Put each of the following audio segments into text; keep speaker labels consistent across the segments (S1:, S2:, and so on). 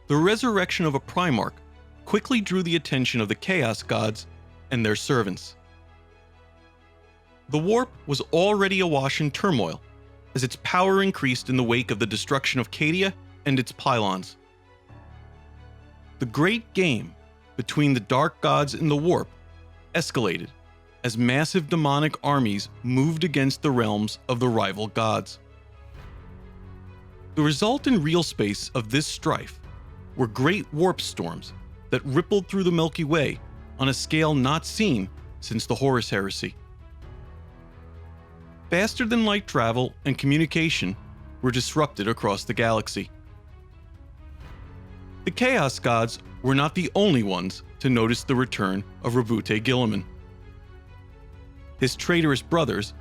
S1: The resurrection of a Primarch quickly drew the attention of the Chaos Gods and their servants. The warp was already awash in turmoil, as its power increased in the wake of the destruction of Cadia and its pylons. The great game between the Dark Gods and the warp escalated as massive demonic armies moved against the realms of the rival gods. The result in real space of this strife were great warp storms that rippled through the Milky Way on a scale not seen since the Horus Heresy. Faster-than-light travel and communication were disrupted across the galaxy. The Chaos Gods were not the only ones to notice the return of Roboute Guilliman. His traitorous brothers,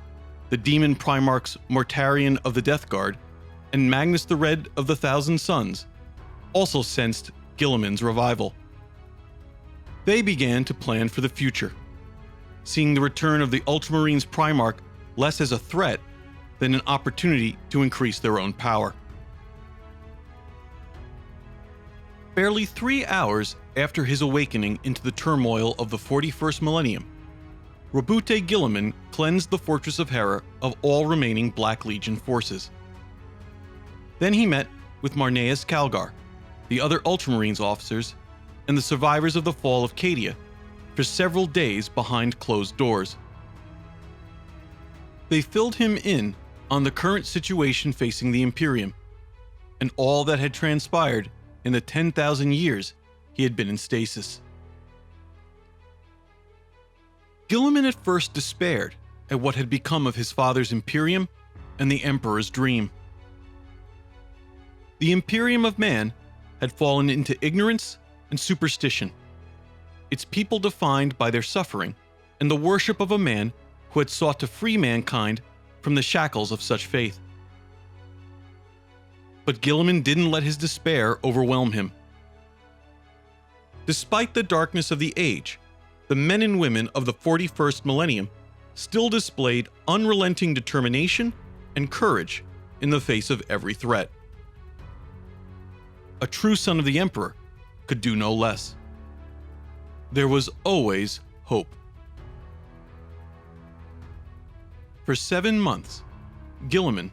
S1: the demon Primarchs Mortarion of the Death Guard and Magnus the Red of the Thousand Suns, also sensed Guilliman's revival. They began to plan for the future, seeing the return of the Ultramarines Primarch less as a threat than an opportunity to increase their own power. Barely 3 hours after his awakening into the turmoil of the 41st millennium, Roboute Guilliman cleansed the Fortress of Hera of all remaining Black Legion forces. Then he met with Marneus Calgar, the other Ultramarines officers, and the survivors of the fall of Cadia for several days behind closed doors. They filled him in on the current situation facing the Imperium, and all that had transpired in the 10,000 years he had been in stasis. Guilliman at first despaired at what had become of his father's Imperium and the Emperor's dream. The Imperium of man had fallen into ignorance and superstition, its people defined by their suffering and the worship of a man who had sought to free mankind from the shackles of such faith. But Guilliman didn't let his despair overwhelm him. Despite the darkness of the age, the men and women of the 41st millennium still displayed unrelenting determination and courage in the face of every threat. A true son of the Emperor could do no less. There was always hope. For 7 months, Guilliman,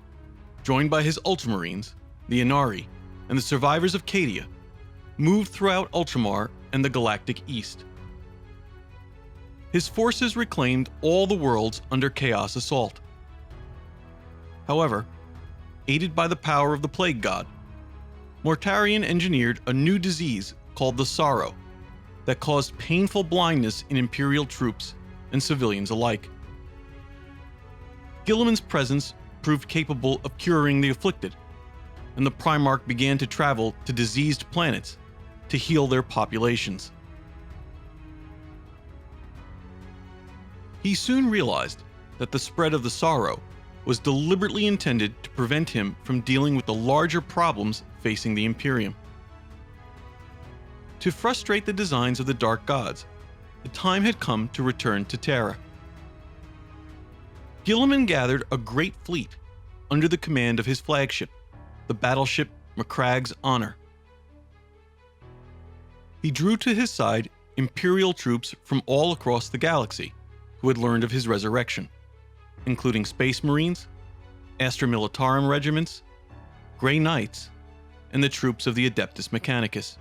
S1: joined by his Ultramarines, the Inari, and the survivors of Cadia, moved throughout Ultramar and the Galactic East. His forces reclaimed all the worlds under Chaos assault. However, aided by the power of the Plague God, Mortarion engineered a new disease called the Sorrow that caused painful blindness in Imperial troops and civilians alike. Guilliman's presence proved capable of curing the afflicted, and the Primarch began to travel to diseased planets to heal their populations. He soon realized that the spread of the Sorrow was deliberately intended to prevent him from dealing with the larger problems facing the Imperium. To frustrate the designs of the Dark Gods, the time had come to return to Terra. Guilliman gathered a great fleet under the command of his flagship, the battleship Macragge's Honor. He drew to his side Imperial troops from all across the galaxy who had learned of his resurrection, including Space Marines, Astra Militarum regiments, Grey Knights, and the troops of the Adeptus Mechanicus.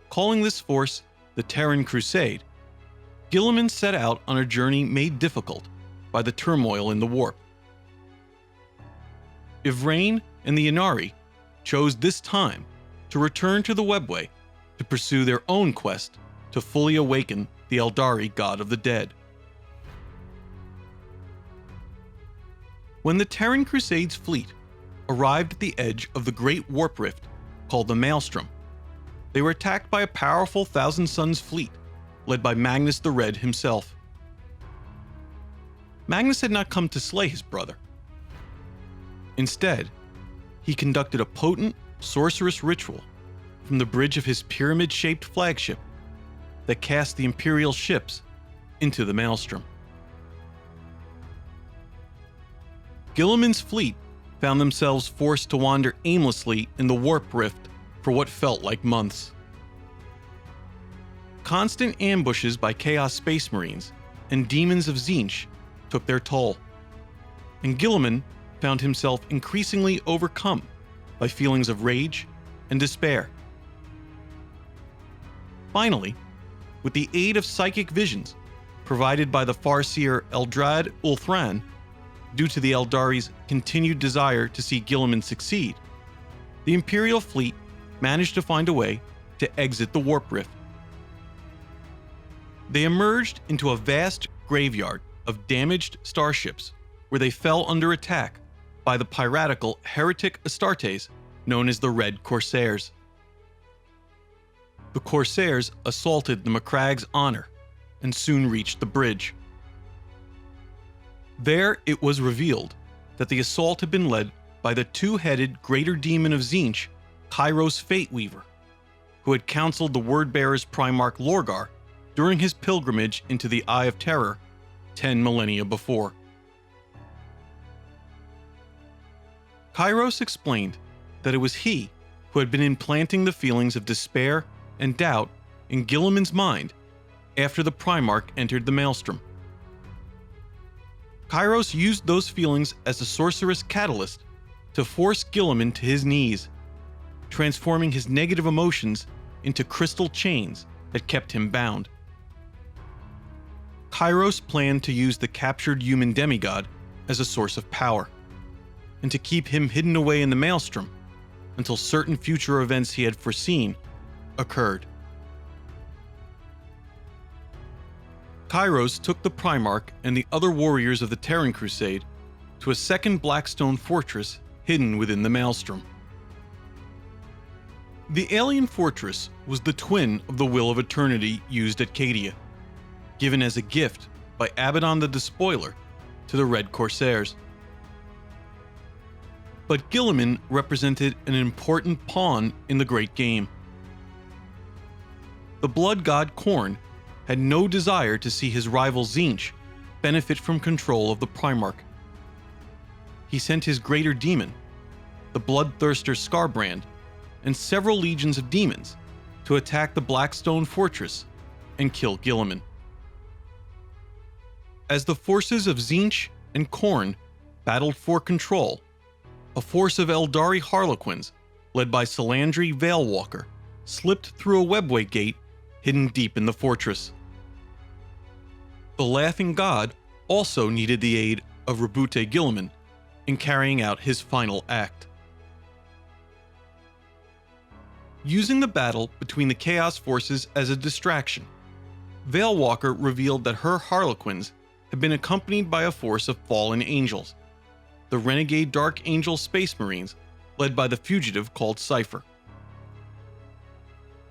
S1: Calling this force the Terran Crusade, Guilliman set out on a journey made difficult by the turmoil in the warp. Ivrain and the Inari chose this time to return to the Webway to pursue their own quest to fully awaken the Eldari god of the dead. When the Terran Crusade's fleet arrived at the edge of the Great Warp Rift called the Maelstrom, they were attacked by a powerful Thousand Suns fleet led by Magnus the Red himself. Magnus had not come to slay his brother. Instead, he conducted a potent, sorcerous ritual from the bridge of his pyramid-shaped flagship that cast the Imperial ships into the Maelstrom. Guilliman's fleet found themselves forced to wander aimlessly in the warp rift for what felt like months. Constant ambushes by Chaos Space Marines and demons of Tzeentch took their toll, and Guilliman found himself increasingly overcome by feelings of rage and despair. Finally, with the aid of psychic visions provided by the Farseer Eldrad Ulthran, due to the Eldari's continued desire to see Guilliman succeed, the Imperial fleet managed to find a way to exit the warp rift. They emerged into a vast graveyard of damaged starships where they fell under attack by the piratical heretic Astartes known as the Red Corsairs. The Corsairs assaulted the Macragge's honor and soon reached the bridge. There it was revealed that the assault had been led by the two-headed greater demon of Tzeentch, Kairos Fateweaver, who had counseled the word-bearer's Primarch Lorgar during his pilgrimage into the Eye of Terror 10 millennia before. Kairos explained that it was he who had been implanting the feelings of despair and doubt in Guilliman's mind after the Primarch entered the Maelstrom. Kairos used those feelings as a sorcerous catalyst to force Guilliman to his knees, transforming his negative emotions into crystal chains that kept him bound. Kairos planned to use the captured human demigod as a source of power, and to keep him hidden away in the Maelstrom until certain future events he had foreseen occurred. Kairos took the Primarch and the other warriors of the Terran Crusade to a second Blackstone Fortress hidden within the Maelstrom. The alien fortress was the twin of the Will of Eternity used at Cadia, given as a gift by Abaddon the Despoiler to the Red Corsairs. But Guilliman represented an important pawn in the great game. The blood god Khorne had no desire to see his rival Tzeentch benefit from control of the Primarch. He sent his greater demon, the bloodthirster Skarbrand, and several legions of demons to attack the Blackstone Fortress and kill Guilliman. As the forces of Tzeentch and Khorne battled for control, a force of Eldari Harlequins, led by Salandri Veilwalker, slipped through a Webway gate hidden deep in the fortress. The Laughing God also needed the aid of Roboute Guilliman in carrying out his final act. Using the battle between the Chaos forces as a distraction, Veilwalker revealed that her Harlequins had been accompanied by a force of fallen angels, the renegade Dark Angel Space Marines led by the fugitive called Cypher.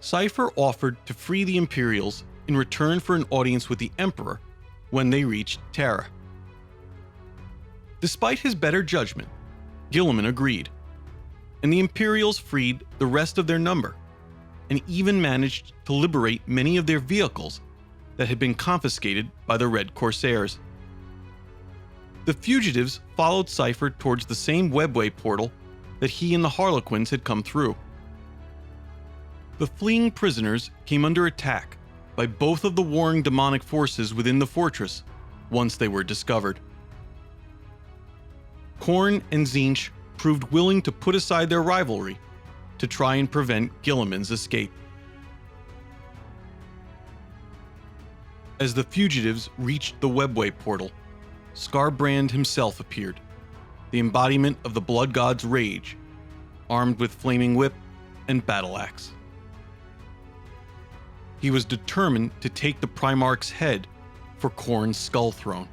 S1: Cypher offered to free the Imperials in return for an audience with the Emperor when they reached Terra. Despite his better judgment, Guilliman agreed, and the Imperials freed the rest of their number, and even managed to liberate many of their vehicles that had been confiscated by the Red Corsairs. The fugitives followed Cypher towards the same Webway portal that he and the Harlequins had come through. The fleeing prisoners came under attack by both of the warring demonic forces within the fortress once they were discovered. Khorne and Tzeentch proved willing to put aside their rivalry to try and prevent Guilliman's escape. As the fugitives reached the Webway portal, Skarbrand himself appeared, the embodiment of the Blood God's rage, armed with flaming whip and battle axe. He was determined to take the Primarch's head for Khorne's skull throne.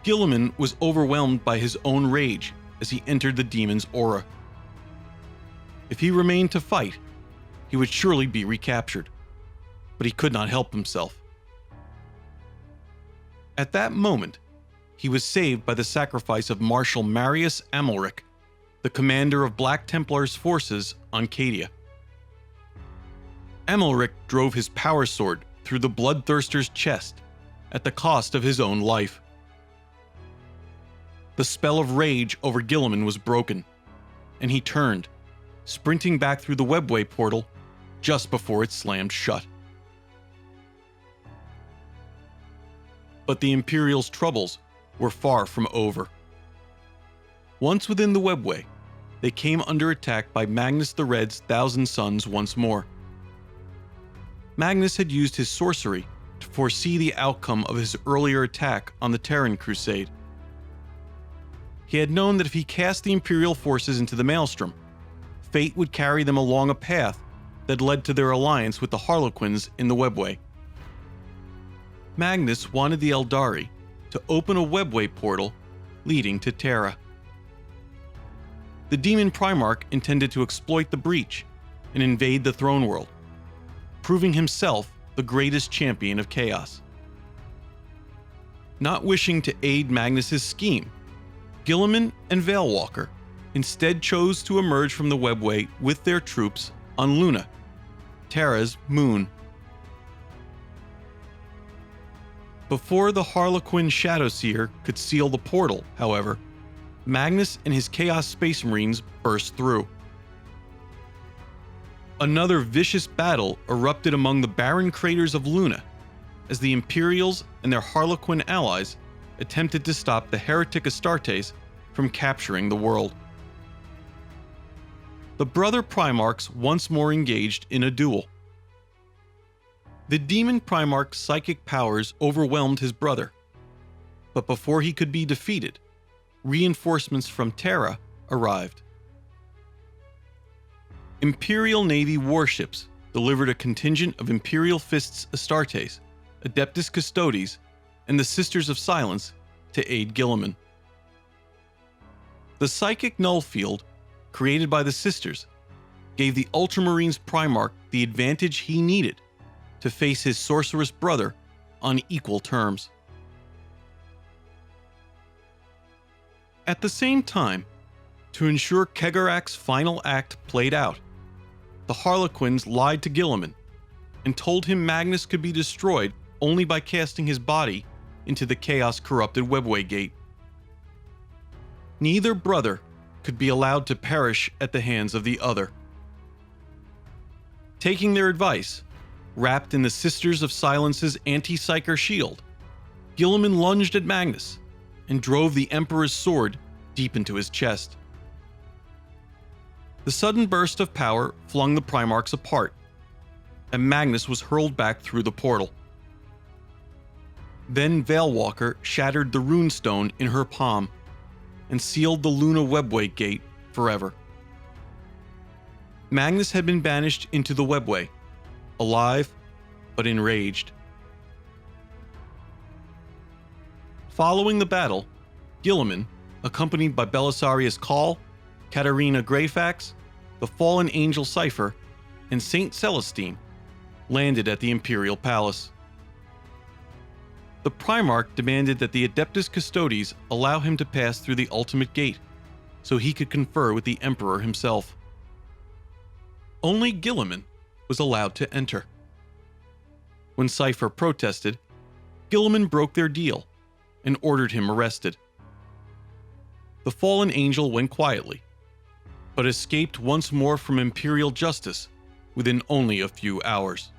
S1: Guilliman was overwhelmed by his own rage as he entered the demon's aura. If he remained to fight, he would surely be recaptured, but he could not help himself. At that moment, he was saved by the sacrifice of Marshal Marius Amalric, the commander of Black Templars' forces on Cadia. Amalric drove his power sword through the bloodthirster's chest at the cost of his own life. The spell of rage over Guilliman was broken, and he turned, sprinting back through the Webway portal just before it slammed shut. But the Imperials' troubles were far from over. Once within the Webway, they came under attack by Magnus the Red's 1,000 Sons once more. Magnus had used his sorcery to foresee the outcome of his earlier attack on the Terran Crusade. He had known that if he cast the Imperial forces into the Maelstrom, fate would carry them along a path that led to their alliance with the Harlequins in the Webway. Magnus wanted the Eldari to open a Webway portal leading to Terra. The Demon Primarch intended to exploit the breach and invade the Throneworld, proving himself the greatest champion of chaos. Not wishing to aid Magnus's scheme, Guilliman and Veilwalker instead chose to emerge from the Webway with their troops on Luna, Terra's moon. Before the Harlequin Shadowseer could seal the portal, however, Magnus and his Chaos Space Marines burst through. Another vicious battle erupted among the barren craters of Luna as the Imperials and their Harlequin allies attempted to stop the heretic Astartes from capturing the world. The brother Primarchs once more engaged in a duel. The Demon Primarch's psychic powers overwhelmed his brother, but before he could be defeated, reinforcements from Terra arrived. Imperial Navy warships delivered a contingent of Imperial Fists Astartes, Adeptus Custodes, and the Sisters of Silence to aid Guilliman. The psychic null field, created by the Sisters, gave the Ultramarines Primarch the advantage he needed to face his sorceress brother on equal terms. At the same time, to ensure Kegarak's final act played out, the Harlequins lied to Guilliman and told him Magnus could be destroyed only by casting his body into the chaos-corrupted Webway Gate. Neither brother could be allowed to perish at the hands of the other. Taking their advice, wrapped in the Sisters of Silence's anti-psyker shield, Guilliman lunged at Magnus and drove the Emperor's sword deep into his chest. The sudden burst of power flung the Primarchs apart, and Magnus was hurled back through the portal. Then Veilwalker shattered the runestone in her palm and sealed the Luna Webway Gate forever. Magnus had been banished into the Webway, alive but enraged. Following the battle, Guilliman, accompanied by Belisarius Cawl, Katarina Greyfax, the Fallen Angel Cypher, and Saint Celestine, landed at the Imperial Palace. The Primarch demanded that the Adeptus Custodes allow him to pass through the Ultimate Gate, so he could confer with the Emperor himself. Only Guilliman was allowed to enter. When Cypher protested, Guilliman broke their deal and ordered him arrested. The fallen angel went quietly, but escaped once more from Imperial justice within only a few hours.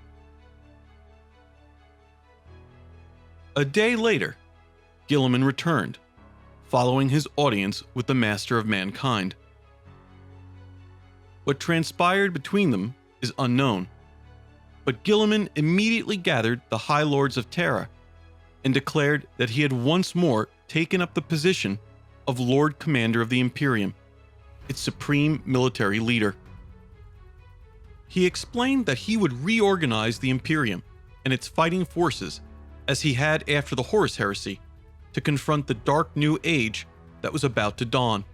S1: A day later, Guilliman returned, following his audience with the Master of Mankind. What transpired between them is unknown, but Guilliman immediately gathered the High Lords of Terra and declared that he had once more taken up the position of Lord Commander of the Imperium, its supreme military leader. He explained that he would reorganize the Imperium and its fighting forces as he had after the Horus Heresy to confront the dark new age that was about to dawn.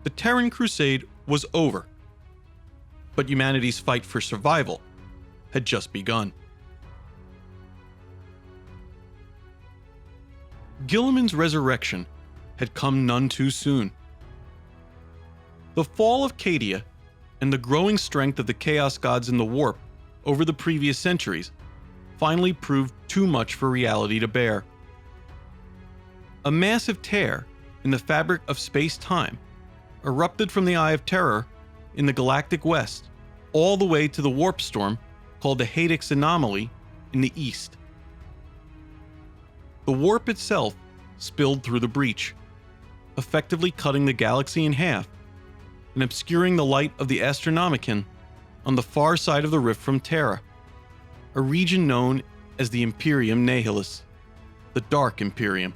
S1: The Terran Crusade was over, but humanity's fight for survival had just begun. Guilliman's resurrection had come none too soon. The fall of Cadia and the growing strength of the Chaos Gods in the Warp over the previous centuries finally proved too much for reality to bear. A massive tear in the fabric of space-time erupted from the Eye of Terror in the galactic west all the way to the warp storm called the Hadix Anomaly in the east. The warp itself spilled through the breach, effectively cutting the galaxy in half and obscuring the light of the Astronomicon on the far side of the rift from Terra, a region known as the Imperium Nihilis, the Dark Imperium.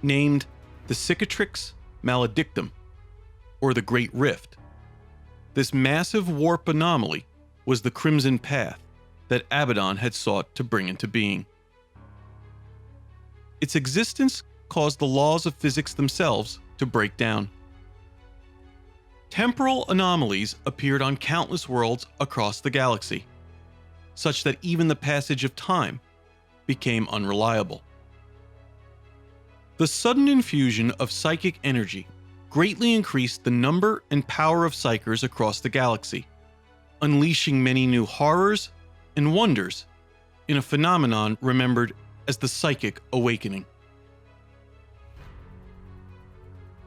S1: Named the Cicatrix Maledictum, or the Great Rift, this massive warp anomaly was the Crimson Path that Abaddon had sought to bring into being. Its existence caused the laws of physics themselves to break down. Temporal anomalies appeared on countless worlds across the galaxy, such that even the passage of time became unreliable. The sudden infusion of psychic energy greatly increased the number and power of psychers across the galaxy, unleashing many new horrors and wonders in a phenomenon remembered as the Psychic Awakening.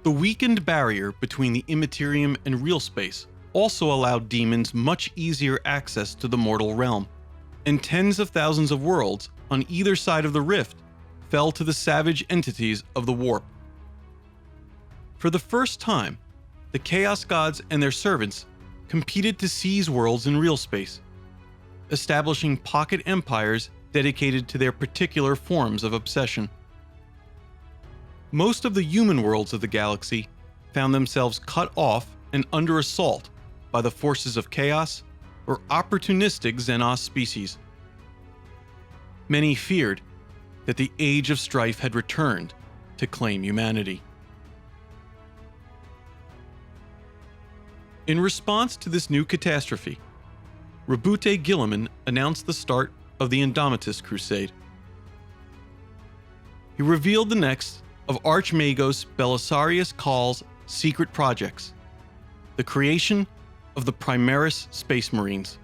S1: The weakened barrier between the immaterium and real space also allowed demons much easier access to the mortal realm, and tens of thousands of worlds on either side of the rift fell to the savage entities of the warp. For the first time, the Chaos Gods and their servants competed to seize worlds in real space, establishing pocket empires dedicated to their particular forms of obsession. Most of the human worlds of the galaxy found themselves cut off and under assault by the forces of chaos or opportunistic Xenos species. Many feared that the Age of Strife had returned to claim humanity. In response to this new catastrophe, Roboute Guilliman announced the start of the Indomitus Crusade. He revealed the next of Archmagos Belisarius Cahl's secret projects, the creation of the Primaris Space Marines.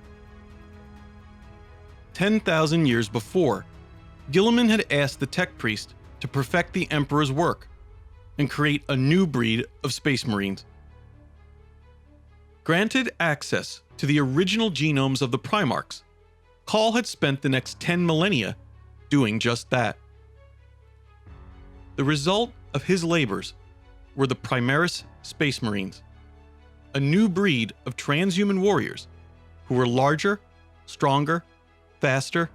S1: 10,000 years before, Guilliman had asked the Tech Priest to perfect the Emperor's work and create a new breed of Space Marines. Granted access to the original genomes of the Primarchs, Cahl had spent the next 10 millennia doing just that. The result of his labors were the Primaris Space Marines, a new breed of transhuman warriors who were larger, stronger, faster,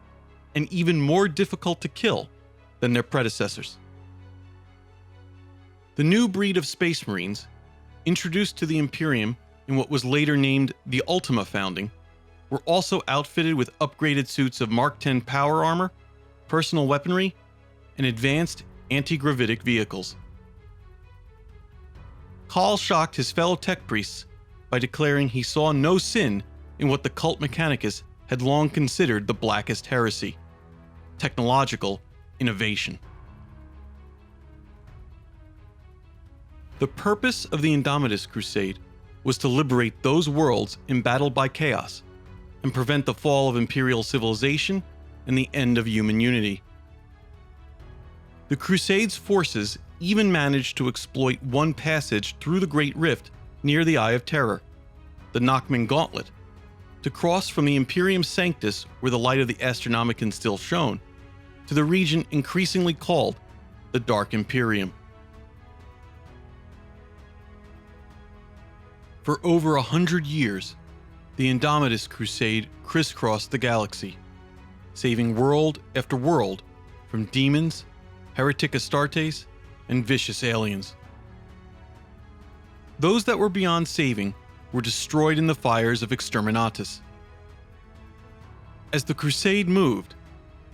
S1: and even more difficult to kill than their predecessors. The new breed of Space Marines, introduced to the Imperium in what was later named the Ultima Founding, were also outfitted with upgraded suits of Mark X power armor, personal weaponry, and advanced anti-gravitic vehicles. Cahl shocked his fellow tech priests by declaring he saw no sin in what the cult Mechanicus had long considered the blackest heresy: technological innovation. The purpose of the Indomitus Crusade was to liberate those worlds embattled by chaos and prevent the fall of Imperial civilization and the end of human unity. The Crusade's forces even managed to exploit one passage through the Great Rift near the Eye of Terror, the Nachman Gauntlet, to cross from the Imperium Sanctus, where the light of the Astronomicon still shone, to the region increasingly called the Dark Imperium. For over 100 years, the Indomitus Crusade crisscrossed the galaxy, saving world after world from demons, heretic Astartes, and vicious aliens. Those that were beyond saving were destroyed in the fires of Exterminatus. As the Crusade moved,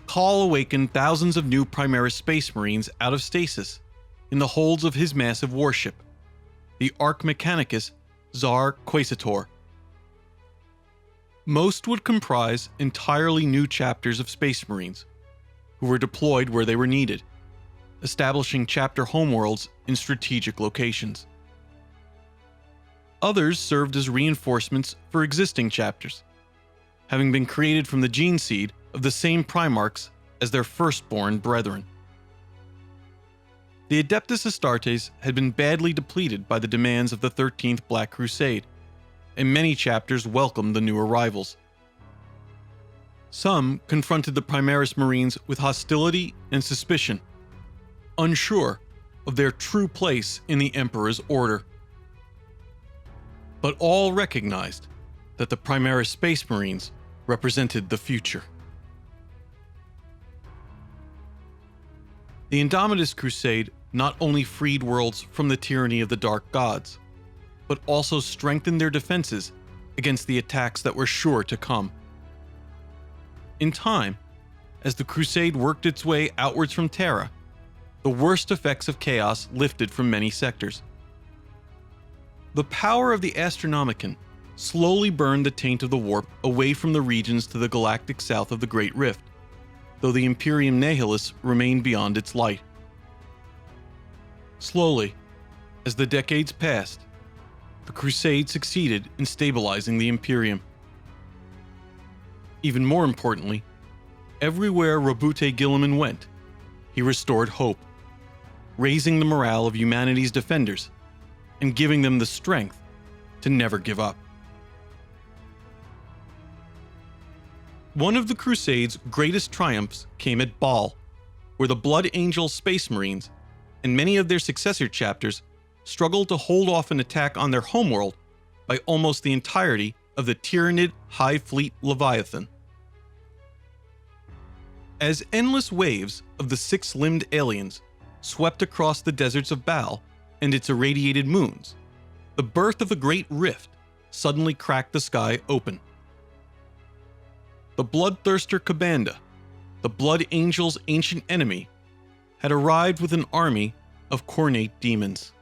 S1: Cahl awakened thousands of new Primaris Space Marines out of stasis in the holds of his massive warship, the Arch Mechanicus Tsar Quaesitor. Most would comprise entirely new chapters of Space Marines, who were deployed where they were needed, establishing chapter homeworlds in strategic locations. Others served as reinforcements for existing chapters, having been created from the gene seed of the same Primarchs as their firstborn brethren. The Adeptus Astartes had been badly depleted by the demands of the 13th Black Crusade, and many chapters welcomed the new arrivals. Some confronted the Primaris Marines with hostility and suspicion, unsure of their true place in the Emperor's order. But all recognized that the Primaris Space Marines represented the future. The Indomitus Crusade not only freed worlds from the tyranny of the Dark Gods, but also strengthened their defenses against the attacks that were sure to come. In time, as the Crusade worked its way outwards from Terra, the worst effects of chaos lifted from many sectors. The power of the Astronomicon slowly burned the taint of the warp away from the regions to the galactic south of the Great Rift, though the Imperium Nihilus remained beyond its light. Slowly, as the decades passed, the Crusade succeeded in stabilizing the Imperium. Even more importantly, everywhere Roboute Guilliman went, he restored hope, raising the morale of humanity's defenders and giving them the strength to never give up. One of the Crusade's greatest triumphs came at Baal, where the Blood Angel Space Marines and many of their successor chapters struggled to hold off an attack on their homeworld by almost the entirety of the Tyrannid High Fleet Leviathan. As endless waves of the six-limbed aliens swept across the deserts of Baal and its irradiated moons, the birth of a great rift suddenly cracked the sky open. The Bloodthirster Kabanda, the Blood Angel's ancient enemy, had arrived with an army of cornate demons.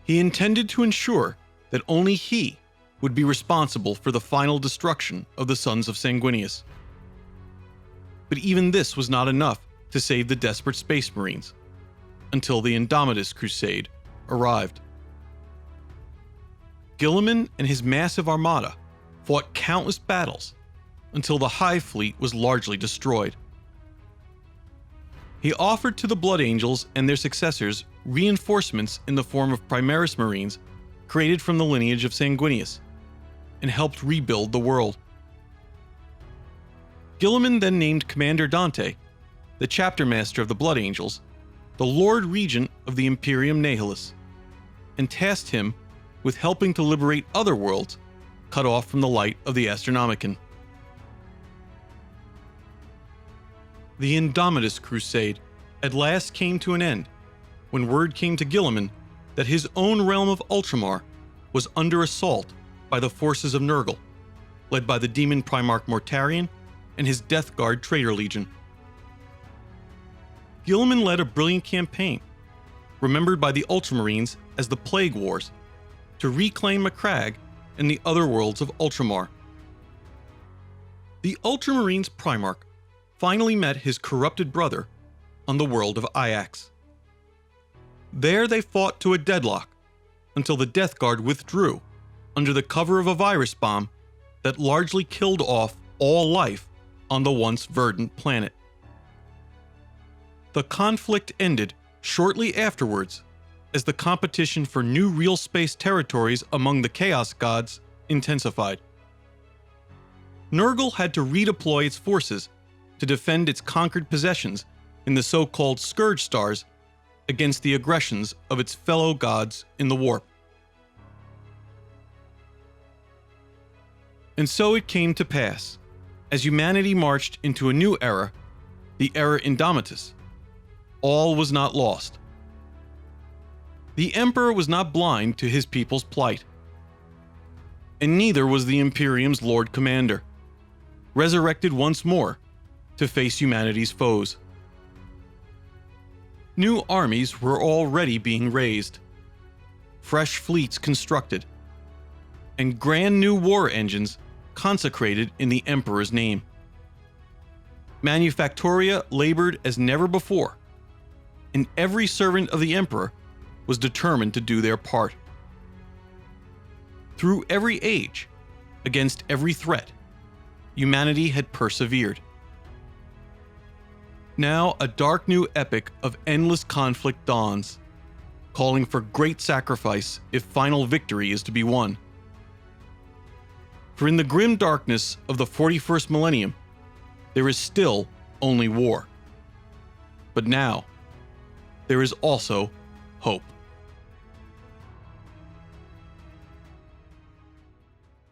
S1: He intended to ensure that only he would be responsible for the final destruction of the sons of Sanguinius. But even this was not enough to save the desperate Space Marines, until the Indomitus Crusade arrived. Guilliman and his massive armada fought countless battles until the Hive Fleet was largely destroyed. He offered to the Blood Angels and their successors reinforcements in the form of Primaris Marines created from the lineage of Sanguinius, and helped rebuild the world. Guilliman then named Commander Dante, the chapter master of the Blood Angels, the Lord Regent of the Imperium Nihilus, and tasked him with helping to liberate other worlds cut off from the light of the Astronomicon. The Indomitus Crusade at last came to an end when word came to Guilliman that his own realm of Ultramar was under assault by the forces of Nurgle, led by the demon Primarch Mortarion and his Death Guard Traitor Legion. Guilliman led a brilliant campaign, remembered by the Ultramarines as the Plague Wars, to reclaim Macragge and the other worlds of Ultramar. The Ultramarines' Primarch finally met his corrupted brother on the world of Iax. There they fought to a deadlock until the Death Guard withdrew under the cover of a virus bomb that largely killed off all life on the once verdant planet. The conflict ended shortly afterwards as the competition for new real space territories among the Chaos Gods intensified. Nurgle had to redeploy its forces to defend its conquered possessions in the so-called Scourge Stars against the aggressions of its fellow gods in the warp. And so it came to pass, as humanity marched into a new era, the Era Indomitus, all was not lost. The Emperor was not blind to his people's plight, and neither was the Imperium's Lord Commander, resurrected once more to face humanity's foes. New armies were already being raised, fresh fleets constructed, and grand new war engines consecrated in the Emperor's name. Manufactoria labored as never before, and every servant of the Emperor was determined to do their part. Through every age, against every threat, humanity had persevered. Now a dark new epic of endless conflict dawns, calling for great sacrifice if final victory is to be won. For in the grim darkness of the 41st millennium, there is still only war. But now, there is also hope.